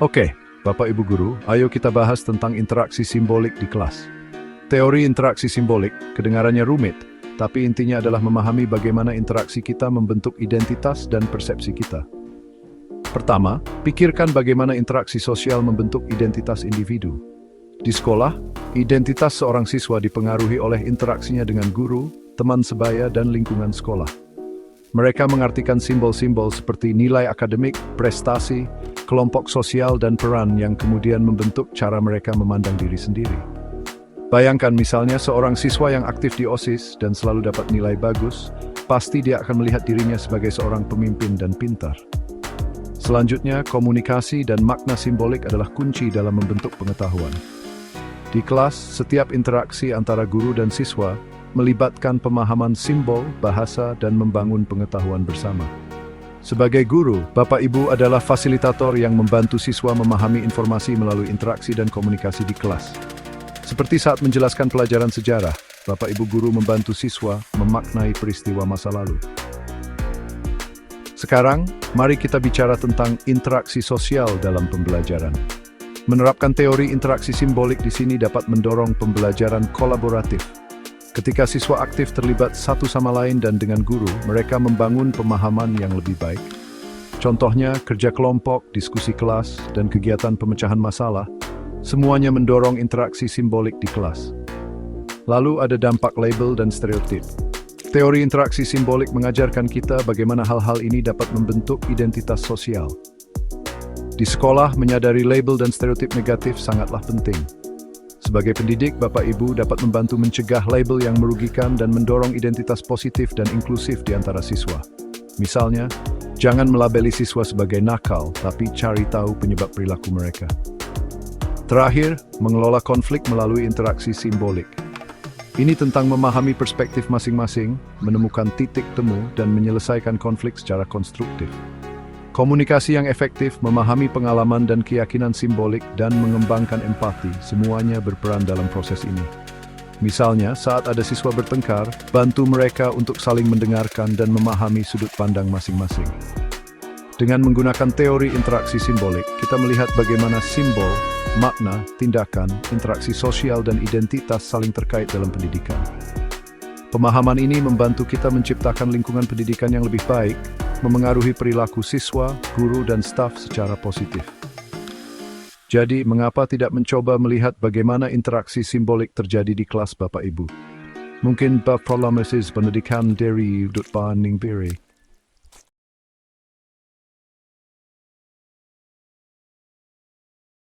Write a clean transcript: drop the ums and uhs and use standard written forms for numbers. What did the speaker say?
Oke, Bapak Ibu Guru, ayo kita bahas tentang interaksi simbolik di kelas. Teori interaksi simbolik, kedengarannya rumit, tapi intinya adalah memahami bagaimana interaksi kita membentuk identitas dan persepsi kita. Pertama, pikirkan bagaimana interaksi sosial membentuk identitas individu. Di sekolah, identitas seorang siswa dipengaruhi oleh interaksinya dengan guru, teman sebaya, dan lingkungan sekolah. Mereka mengartikan simbol-simbol seperti nilai akademik, prestasi, kelompok sosial, dan peran yang kemudian membentuk cara mereka memandang diri sendiri. Bayangkan misalnya seorang siswa yang aktif di OSIS dan selalu dapat nilai bagus, pasti dia akan melihat dirinya sebagai seorang pemimpin dan pintar. Selanjutnya, komunikasi dan makna simbolik adalah kunci dalam membentuk pengetahuan. Di kelas, setiap interaksi antara guru dan siswa melibatkan pemahaman simbol, bahasa, dan membangun pengetahuan bersama. Sebagai guru, Bapak Ibu adalah fasilitator yang membantu siswa memahami informasi melalui interaksi dan komunikasi di kelas. Seperti saat menjelaskan pelajaran sejarah, Bapak Ibu guru membantu siswa memaknai peristiwa masa lalu. Sekarang, mari kita bicara tentang interaksi sosial dalam pembelajaran. Menerapkan teori interaksi simbolik di sini dapat mendorong pembelajaran kolaboratif. Ketika siswa aktif terlibat satu sama lain dan dengan guru, mereka membangun pemahaman yang lebih baik. Contohnya, kerja kelompok, diskusi kelas, dan kegiatan pemecahan masalah, semuanya mendorong interaksi simbolik di kelas. Lalu ada dampak label dan stereotip. Teori interaksi simbolik mengajarkan kita bagaimana hal-hal ini dapat membentuk identitas sosial. Di sekolah, menyadari label dan stereotip negatif sangatlah penting. Sebagai pendidik, Bapak Ibu dapat membantu mencegah label yang merugikan dan mendorong identitas positif dan inklusif di antara siswa. Misalnya, jangan melabeli siswa sebagai nakal, tapi cari tahu penyebab perilaku mereka. Terakhir, mengelola konflik melalui interaksi simbolik. Ini tentang memahami perspektif masing-masing, menemukan titik temu, dan menyelesaikan konflik secara konstruktif. Komunikasi yang efektif, memahami pengalaman dan keyakinan simbolik, dan mengembangkan empati, semuanya berperan dalam proses ini. Misalnya, saat ada siswa bertengkar, bantu mereka untuk saling mendengarkan dan memahami sudut pandang masing-masing. Dengan menggunakan teori interaksi simbolik, kita melihat bagaimana simbol, makna, tindakan, interaksi sosial, dan identitas saling terkait dalam pendidikan. Pemahaman ini membantu kita menciptakan lingkungan pendidikan yang lebih baik, memengaruhi perilaku siswa, guru, dan staf secara positif. Jadi, mengapa tidak mencoba melihat bagaimana interaksi simbolik terjadi di kelas Bapak Ibu? Mungkin Bapak Prolamesis pendidikan dari Udut Banding Biri.